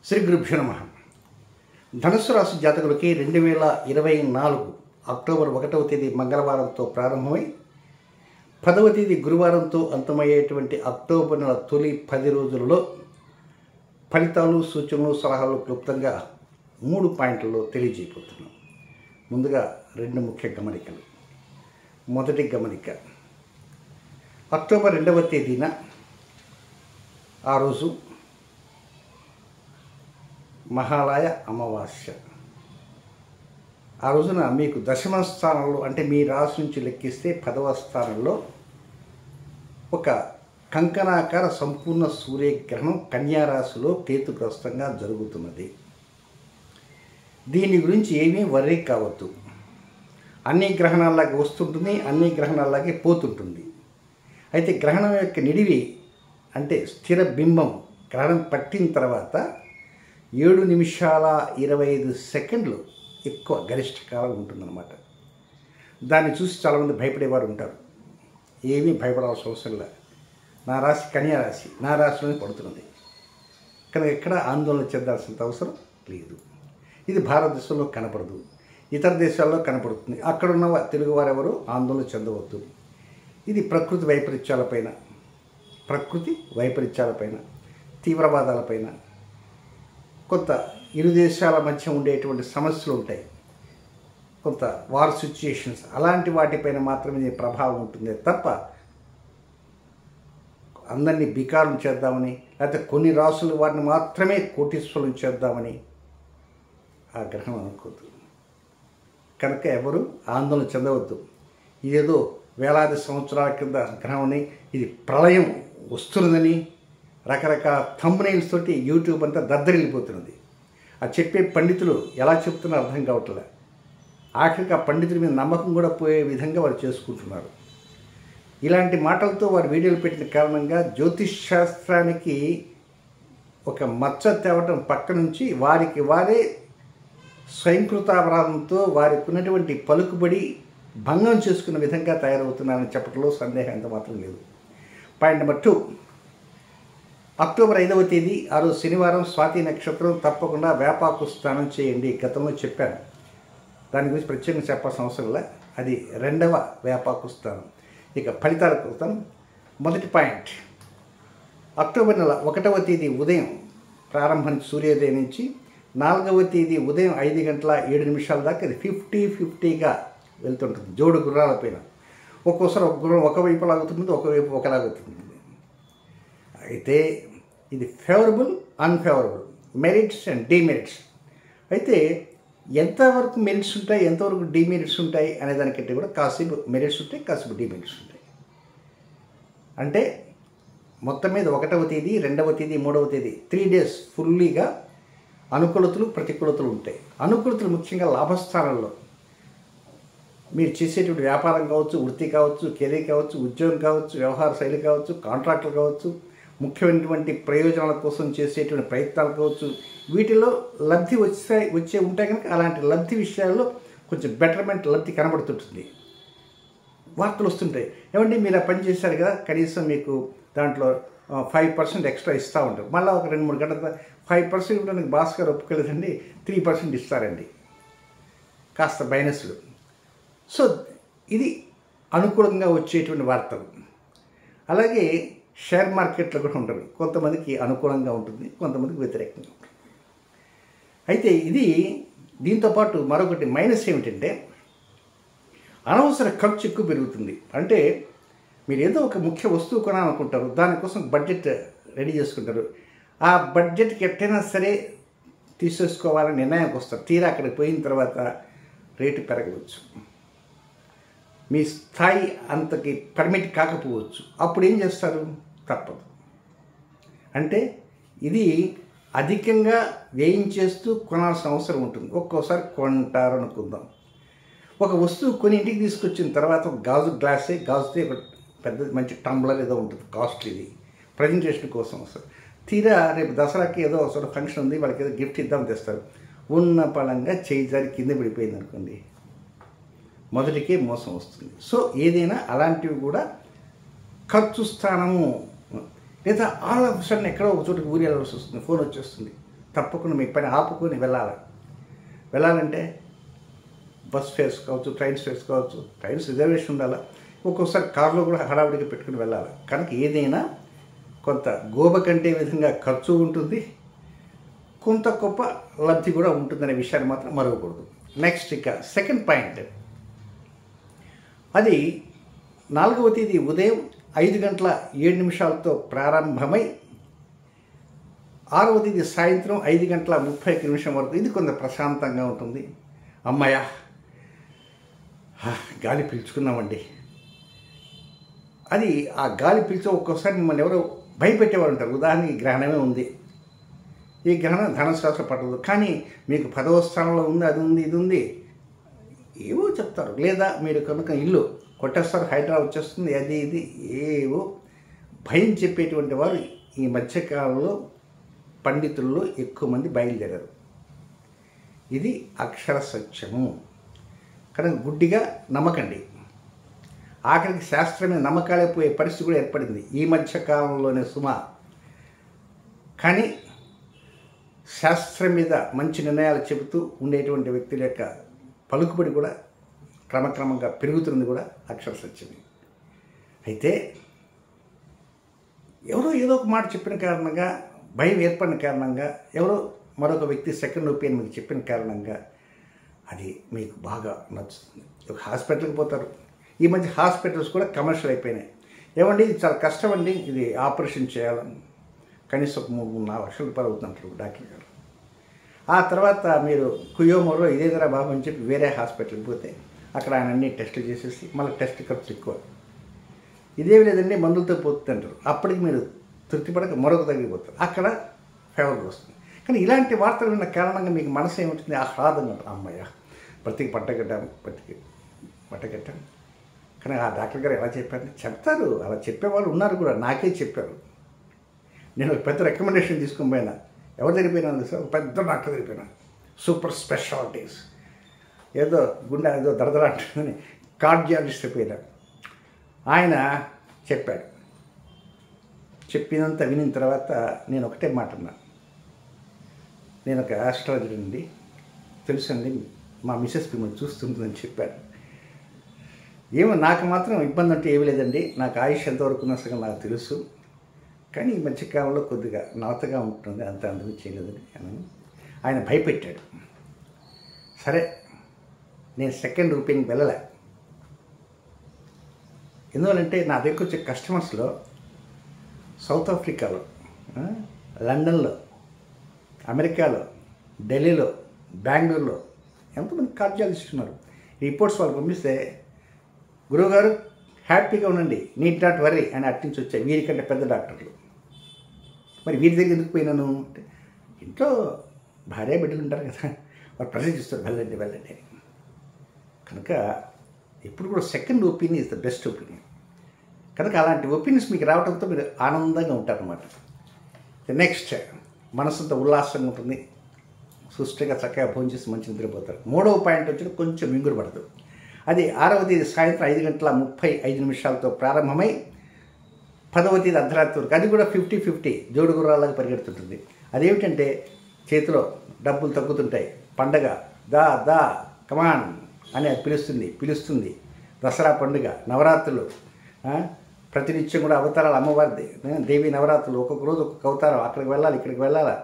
శ్రీ గురుభ్యో నమః. ధనుస్సు రాశి జాతకులకి 2024 అక్టోబర్ 1వ తేదీ మంగళవారంతో ప్రారంభమై 10వ తేదీ గురువారంతో అంతమయ్యేటువంటి అక్టోబర్ నెల తొలి 10 రోజులలో ఫలితాలు, సూచనలు, సలహాలు క్లుప్తంగా 3 పాయింట్లలో తెలియజేయబోతున్నాం. ముందుగా 2 ముఖ్య గమనికలు. మొదటి గమనిక, అక్టోబర్ 2వ తేదీన ఆ రోజు మహాలయ అమావాస్య. ఆ రోజున మీకు దశమ స్థానంలో, అంటే మీ రాశి నుంచి లెక్కిస్తే 10వ స్థానంలో ఒక కంకణాకార సంపూర్ణ సూర్యగ్రహణం కన్యారాశిలో కేతుగ్రస్తంగా జరుగుతున్నది. దీని గురించి ఏమీ వర్రీ కావద్దు. అన్ని గ్రహణాల్లాగే వస్తుంటుంది, అన్ని గ్రహణాల్లాగే పోతుంటుంది. అయితే గ్రహణం యొక్క నిడివి, అంటే స్థిర బింబం గ్రహణం పట్టిన తర్వాత 7 నిమిషాల 25 సెకండ్లు ఎక్కువ గరిష్ట కాలం ఉంటుందన్నమాట. దాన్ని చూసి చాలామంది భయపడేవారు ఉంటారు. ఏమీ భయపడాల్సిన అవసరం లేదు. నా రాశి కన్యా రాశి, నా రాశిలోనే పడుతున్నది కనుక ఎక్కడ ఆందోళన చెందాల్సినంత అవసరం లేదు. ఇది భారతదేశంలో కనపడదు, ఇతర దేశాల్లో కనపడుతుంది. అక్కడున్న తెలుగువారెవరు ఆందోళన చెందవద్దు. ఇది ప్రకృతి వైపరీత్యాలపైన, తీవ్రవాదాలపైన, కొంత ఇరు దేశాల మధ్య ఉండేటువంటి సమస్యలు ఉంటాయి, కొంత వార్ సిచ్యుయేషన్స్, అలాంటి వాటిపైన మాత్రమే ప్రభావం ఉంటుంది తప్ప అందరినీ బికారం చేద్దామని, లేకపోతే కొన్ని రాసులు వారిని మాత్రమే కోటీశ్వరులు చేద్దామని ఆ గ్రహణం అనుకోద్దు. కనుక ఎవరు ఆందోళన చెందవద్దు. ఇదేదో వేలాది సంవత్సరాల కింద గ్రహణమని, ఇది ప్రళయం వస్తున్నదని రకరకాల థంబ్నెయిల్స్ తోటి యూట్యూబ్ అంతా దద్దరిల్లిపోతున్నది. ఆ చెప్పే పండితులు ఎలా చెప్తున్నారో అర్థం కావట్లే. ఆఖరికి ఆ పండితుల మీద నమ్మకం కూడా పోయే విధంగా వారు చేసుకుంటున్నారు. ఇలాంటి మాటలతో వారు వీడియోలు పెట్టిన కారణంగా జ్యోతిష్ శాస్త్రానికి ఒక మచ్చ తేవటం పక్క నుంచి వారికి వారే స్వయంకృతాపరాధంతో వారికి ఉన్నటువంటి పలుకుబడి భంగం చేసుకున్న విధంగా తయారవుతున్నారని చెప్పడంలో సందేహం ఎంత మాత్రం లేదు. పాయింట్ నెంబర్ 2, అక్టోబర్ 5వ తేదీ ఆ రోజు శనివారం, స్వాతి నక్షత్రం, తప్పకుండా వేపాకు స్నానం చేయండి. గతంలో చెప్పాను, దాని గురించి ప్రత్యేకంగా చెప్పాల్సిన అవసరం లే. అది 2వ వేపాకు స్నానం. ఇక ఫలితాల కోసం మొదటి పాయింట్, అక్టోబర్ నెల 1వ తేదీ ఉదయం ప్రారంభం సూర్యోదయం నుంచి 4వ తేదీ ఉదయం 5 గంటల 7 నిమిషాల దాకా అది 50-50గా వెళ్తుంటుంది జోడు గుర్రాలపైన. ఒక్కోసారి ఒక గుర్రం ఒకవైపు లాగుతుంది, ఒకవైపు ఒకలాగుతుంది. అయితే ఇది favourable, unfavourable, merits and demerits. అయితే ఎంతవరకు మెరిట్స్ ఉంటాయి, ఎంతవరకు డిమెరిట్స్ ఉంటాయి అనే దానికంటే కూడా కాసేపు మెరిట్స్ ఉంటాయి, కాసేపు డిమెరిట్స్ ఉంటాయి. అంటే మొత్తం మీద 1వ తేదీ, 2వ తేదీ, 3వ తేదీ 3 డేస్ ఫుల్లీగా అనుకూలతలు, ప్రతికూలతలు ఉంటాయి. అనుకూలతలు ముఖ్యంగా లాభస్థానంలో మీరు చేసేటువంటి వ్యాపారం కావచ్చు, వృత్తి కావచ్చు, కెరీర్ కావచ్చు, ఉద్యోగం కావచ్చు, వ్యవహార శైలి కావచ్చు, కాంట్రాక్టులు కావచ్చు, ముఖ్యమైనటువంటి ప్రయోజనాల కోసం చేసేటువంటి ప్రయత్నాలు కావచ్చు, వీటిలో లబ్ధి వచ్చే ఉంటాయి కనుక అలాంటి లబ్ధి విషయాల్లో కొంచెం బెటర్మెంట్ లబ్ధి కనబడుతుంటుంది. వార్తలు వస్తుంటాయి, ఏమంటే మీరు ఆ పని చేశారు కదా, కనీసం మీకు దాంట్లో 5% ఎక్స్ట్రా ఇస్తూ ఉంటారు. మళ్ళీ ఒక 2-3 గంటల 5% ఇవ్వడానికి బాస్ గారు ఒప్పుకోలేదండి, 3% ఇస్తారండి, కాస్త బైనస్లు. సో ఇది అనుకూలంగా వచ్చేటువంటి వార్తలు. అలాగే షేర్ మార్కెట్లో కూడా ఉంటారు, కొంతమందికి అనుకూలంగా ఉంటుంది, కొంతమందికి వ్యతిరేకంగా ఉంటుంది. అయితే దీంతోపాటు మరొకటి మైనస్ ఏమిటంటే అనవసర ఖర్చు ఎక్కువ పెరుగుతుంది. అంటే మీరు ఏదో ఒక ముఖ్య వస్తువు కొనాలనుకుంటారు, దానికోసం బడ్జెట్ రెడీ చేసుకుంటారు. ఆ బడ్జెట్కి ఎట్టైనా సరే తీసేసుకోవాలని నిర్ణయానికి వస్తారు. తీరా అక్కడికి పోయిన తర్వాత రేటు పెరగవచ్చు, మీ స్థాయి అంతకి పర్మిట్ కాకపోవచ్చు. అప్పుడు ఏం చేస్తారు? తప్పదు. అంటే ఇది అధికంగా వేయించేస్తూ కొనాల్సిన అవసరం ఉంటుంది. ఒక్కోసారి కొంటారు అనుకుందాం, ఒక వస్తువు కొని ఇంటికి తీసుకొచ్చిన తర్వాత ఒక గాజు గాజుతో ఒక పెద్ద మంచి టంబ్లర్ ఏదో ఉంటుంది, కాస్ట్లీది, ప్రజెంటేషన్ కోసం వస్తుంది. తీరా రేపు దసరాకి ఏదో ఒక ఫంక్షన్ ఉంది, వాళ్ళకి ఏదో గిఫ్ట్ ఇద్దామని తెస్తారు. ఉన్న పళంగా చేయి జారి కింద పడిపోయింది అనుకోండి, మొదటికే మోసం వస్తుంది. సో ఏదైనా అలాంటివి కూడా ఖర్చు స్థానము, లేదా ఆల్ ఆఫ్ సడన్ ఎక్కడో ఒక చోటుకి ఊరి వెళ్ళాల్సి వస్తుంది, ఫోన్ వచ్చేస్తుంది, తప్పకుండా మీ పని ఆపుకొని వెళ్ళాలంటే బస్ ఫేర్స్ కావచ్చు, ట్రైన్స్ ఫేర్స్ కావచ్చు, ట్రైన్స్ రిజర్వేషన్ ఉండాలి, ఒక్కొక్కసారి కారులో కూడా హడావిడిగా పెట్టుకుని వెళ్ళాలి. కనుక ఏదైనా కొంత గోబ కంటే విధంగా ఖర్చు ఉంటుంది, కొంత గొప్ప లబ్ధి కూడా ఉంటుందనే విషయాన్ని మాత్రం మరవకూడదు. నెక్స్ట్ ఇక సెకండ్ పాయింట్, అది 4వ తేదీ ఉదయం 5:07 ప్రారంభమై 6వ తేదీ సాయంత్రం 5:31 వరకు ఇది కొంత ప్రశాంతంగా ఉంటుంది. అమ్మయ్య గాలి పీల్చుకున్నామండి. అది ఆ గాలి పీల్చే ఒక్కోసారి మిమ్మల్ని ఎవరో భయపెట్టేవారు ఉంటారు. ఉదాహరణకి గ్రహణమే ఉంది, ఈ గ్రహణం ధనుసు రాశిలో పట్టదు, కానీ మీకు 10వ స్థానంలో ఉంది, అది ఉంది, ఇది ఉంది, ఏవో చెప్తారు. లేదా మీరు కనుక ఇల్లు కొట్టేస్తారు, హైడ్రా వచ్చేస్తుంది, అది ఇది ఏవో భయం చెప్పేటువంటి వారు ఈ మధ్యకాలంలో పండితుల్లో ఎక్కువ మంది బయలుదేరారు. ఇది అక్షర సత్యము. కనుక గుడ్డిగా నమ్మకండి. ఆఖరికి శాస్త్రం మీద నమ్మకాలే పోయే పరిస్థితి కూడా ఏర్పడింది ఈ మధ్య కాలంలోనే సుమా. కానీ శాస్త్రం మీద మంచి నిర్ణయాలు చెబుతూ ఉండేటువంటి వ్యక్తుల యొక్క పలుకుబడి కూడా క్రమక్రమంగా పెరుగుతుంది కూడా అక్షర సత్యమే. అయితే ఎవరో ఏదో ఒక మాట చెప్పిన కారణంగా, భయం ఏర్పడిన కారణంగా, ఎవరో మరొక వ్యక్తి సెకండ్ ఒపీనియన్ మీకు చెప్పిన కారణంగా అది మీకు బాగా నచ్చుతుంది. ఒక హాస్పిటల్కి పోతారు. ఈ మధ్య హాస్పిటల్స్ కూడా కమర్షియల్ అయిపోయినాయి. ఏమండి ఇది చాలా కష్టం అండి, ఇది ఆపరేషన్ చేయాలని కనీసం 3-4 లక్షల రూపాయలు అవుతుంటారు డాక్టర్ గారు. ఆ తర్వాత మీరు కుయోమోలో ఇదేదరా బాబు అని చెప్పి వేరే హాస్పిటల్కి పోతే అక్కడ ఆయన అన్ని టెస్టులు చేసేసి మళ్ళీ టెస్ట్ ఖర్చు ఎక్కువ. ఇదేమి లేదండి మందులతో పోతుంటారు. అప్పటికి మీరు తృప్తిపడక మరొక తగ్గిపోతారు. అక్కడ ఫేవర్ వస్తుంది. కానీ ఇలాంటి వార్తలు విన్న కారణంగా మీకు మనసు ఏముంటుంది? ఆహ్లాదంగా ఉంటుంది. అమ్మయ్య బ్రతికి పట్టగట్టాం. కానీ ఆ డాక్టర్ గారు ఎలా చెప్పారని చెప్తారు. అలా చెప్పేవాళ్ళు ఉన్నారు కూడా, నాకే చెప్పారు. నేను ఒక పెద్ద రికమెండేషన్ తీసుకుని పోయినా. ఎవరు జరిగిపోయినా సార్? ఒక పెద్ద డాక్టర్ జరిగిపోయినా, సూపర్ స్పెషాలిటీస్, ఏదో గుండె ఏదో దరదర అంటుందని కార్డియాలజిస్ట్ అయిపోయినా. ఆయన చెప్పాడు. చెప్పినంత వినిన తర్వాత నేను ఒకటే మాట అన్నా, నేను ఒక ఆస్ట్రాలజర్ అండి, తెలుసండి మా మిసెస్ మిమ్మల్ని చూస్తుంటుందని చెప్పాడు. ఏమో నాకు మాత్రం ఇబ్బంది అంటే ఏమీ లేదండి, నాకు ఆయుష్ ఎంతవరకు ఉన్నా సగం నాకు తెలుసు, కానీ ఈ మధ్యకాలంలో కొద్దిగా నవతగా ఉంటుంది, అంత అందుకు చేయలేదని అని ఆయన భయపెట్టాడు. సరే నేను సెకండ్ రూపీకి వెళ్ళలే. ఎందువల్లంటే నా దగ్గరకు వచ్చే కస్టమర్స్లో సౌత్ ఆఫ్రికాలో, లండన్లో, అమెరికాలో, ఢిల్లీలో, బెంగళూరులో ఎంతమంది కార్డియాలజిస్ట్ ఉన్నారు. రిపోర్ట్స్ వాళ్ళు పంపిస్తే గురువుగారు హ్యాపీగా ఉండండి, నీట్ నాట్ వరీ అని అట్టించి వచ్చాయి వీరికంటే పెద్ద డాక్టర్లు. మరి వీరి దగ్గర ఎందుకు పోయినాను అంటే, ఇంట్లో భార్య బిడ్డలు ఉంటారు కదా, వారు ప్రశ్నిస్తారు వెళ్ళండి వెళ్ళండి. కనుక ఇప్పుడు కూడా second opinion is the best opinion. కనుక అలాంటి ఒపీనియన్స్ మీకు రావడంతో మీరు ఆనందంగా ఉంటారన్నమాట. నెక్స్ట్ మనసంతా ఉల్లాసంగా ఉంటుంది, సుష్టిగా చక్కగా భోజనం చేసి మంచి నిద్రపోతారు. 3వ పాయింట్ వచ్చి కొంచెం మింగుడు పడదు. అది 6వ తేదీ సాయంత్రం 5:35 ప్రారంభమై 10వ తేదీ అర్ధరాత్రి వరకు, అది కూడా 50-50 జోడు గుర్రాలకు పరిగెడుతుంటుంది. అదేమిటంటే చేతిలో డబ్బులు తగ్గుతుంటాయి, పండగ దా దా కమాన్ అని అది పిలుస్తుంది. దసరా పండుగ, నవరాత్రులు, ప్రతినిత్యం కూడా అవతారాలు, అమ్మవారి దేవి నవరాత్రులు, ఒక్కొక్క రోజు ఒక్కొక్క అవతారం, అక్కడికి వెళ్ళాలి ఇక్కడికి వెళ్ళాలా,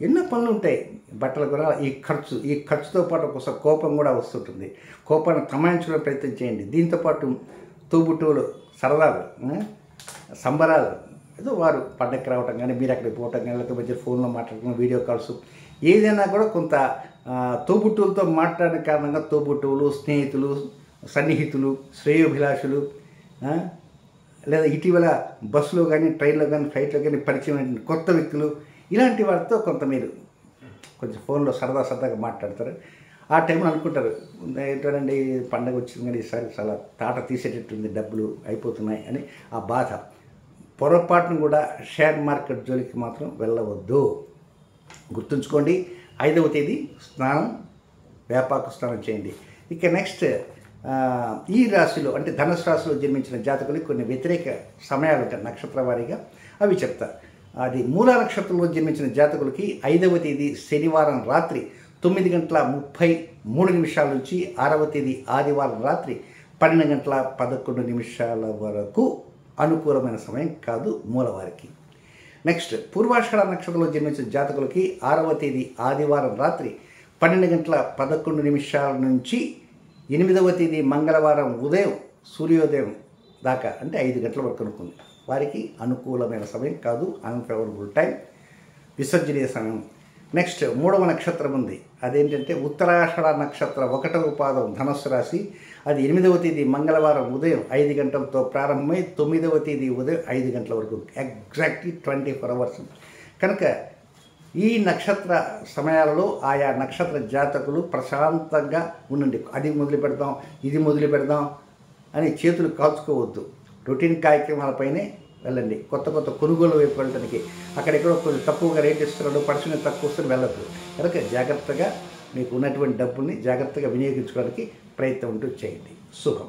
ఎన్నో పనులు ఉంటాయి. బట్టలు కూడా ఈ ఖర్చుతో పాటు ఒక్కోసారి కోపం కూడా వస్తుంటుంది. కోపాన్ని తమాయించడం ప్రయత్నం చేయండి. దీంతోపాటు తోబుట్టువులు, సరదాలు, సంబరాలు, ఏదో వారు పండగకి రావటం కానీ, మీరు అక్కడికి పోవటం కానీ, లేకపోతే మధ్య ఫోన్లో మాట్లాడటం, వీడియో కాల్స్, ఏదైనా కూడా కొంత తోబుట్టువులతో మాట్లాడిన కారణంగా తోబుట్టువులు, స్నేహితులు, సన్నిహితులు, శ్రేయోభిలాషులు, లేదా ఇటీవల బస్సులో కానీ, ట్రైన్లో కానీ, ఫ్లైట్లో కానీ పరిచయం కొత్త వ్యక్తులు, ఇలాంటి వారితో మీరు కొంచెం ఫోన్లో సరదాగా మాట్లాడతారు. ఆ టైంలో అనుకుంటారు ఏంటండి పండగ వచ్చింది కానీ ఈసారి చాలా తాట తీసేటట్టుంది, డబ్బులు అయిపోతున్నాయి అని ఆ బాధ. పొరపాటును కూడా షేర్ మార్కెట్ జోలికి మాత్రం వెళ్ళవద్దు. గుర్తుంచుకోండి. 5వ తేదీ వేపాకు స్నానం చేయండి. ఇక నెక్స్ట్ ఈ రాశిలో అంటే ధనుసు రాశిలో జన్మించిన జాతకులకి కొన్ని వ్యతిరేక సమయాలు ఉంటాయి నక్షత్ర వారీగా, అవి చెప్తా. అది మూలా నక్షత్రంలో జన్మించిన జాతకులకి 5వ తేదీ శనివారం రాత్రి 9:33 నుంచి 6వ తేదీ ఆదివారం రాత్రి 12:11 వరకు అనుకూలమైన సమయం కాదు మూలవారికి. నెక్స్ట్ పూర్వాషాఢ నక్షత్రంలో జన్మించిన జాతకులకి 6వ తేదీ ఆదివారం రాత్రి 12:11 నుంచి 8వ తేదీ మంగళవారం ఉదయం సూర్యోదయం దాకా అంటే 5 గంటల వరకు అనుకుంది. వారికి అనుకూలమైన సమయం కాదు, అన్ఫేవరబుల్ టైం, విసర్జనీయ సమయం. నెక్స్ట్ 3వ నక్షత్రం ఉంది, అదేంటంటే ఉత్తరాషాఢ నక్షత్రం 1వ పాదం ధనుస్సు రాశి. అది 8వ తేదీ మంగళవారం ఉదయం 5 గంటలతో ప్రారంభమై 9వ తేదీ ఉదయం 5 గంటల వరకు, ఎగ్జాక్ట్లీ 24 అవర్స్. కనుక ఈ నక్షత్ర సమయాలలో ఆయా నక్షత్ర జాతకులు ప్రశాంతంగా ఉండండి. అది మొదలు పెడదాం, ఇది మొదలు పెడదాం అని చేతులు కాల్చుకోవద్దు. రొటీన్ కార్యక్రమాలపైనే వెళ్ళండి. కొత్త కొనుగోలు వైపు వెళ్ళడానికి అక్కడెక్కడో కొంచెం తక్కువగా రేట్ ఇస్తున్నాడు, పర్సెంట్ తక్కువ వస్తుంది, వెళ్ళద్దు. కనుక జాగ్రత్తగా మీకు ఉన్నటువంటి డబ్బుల్ని జాగ్రత్తగా వినియోగించుకోవడానికి ప్రయత్నం ఉంటూ చేయండి. శుభం.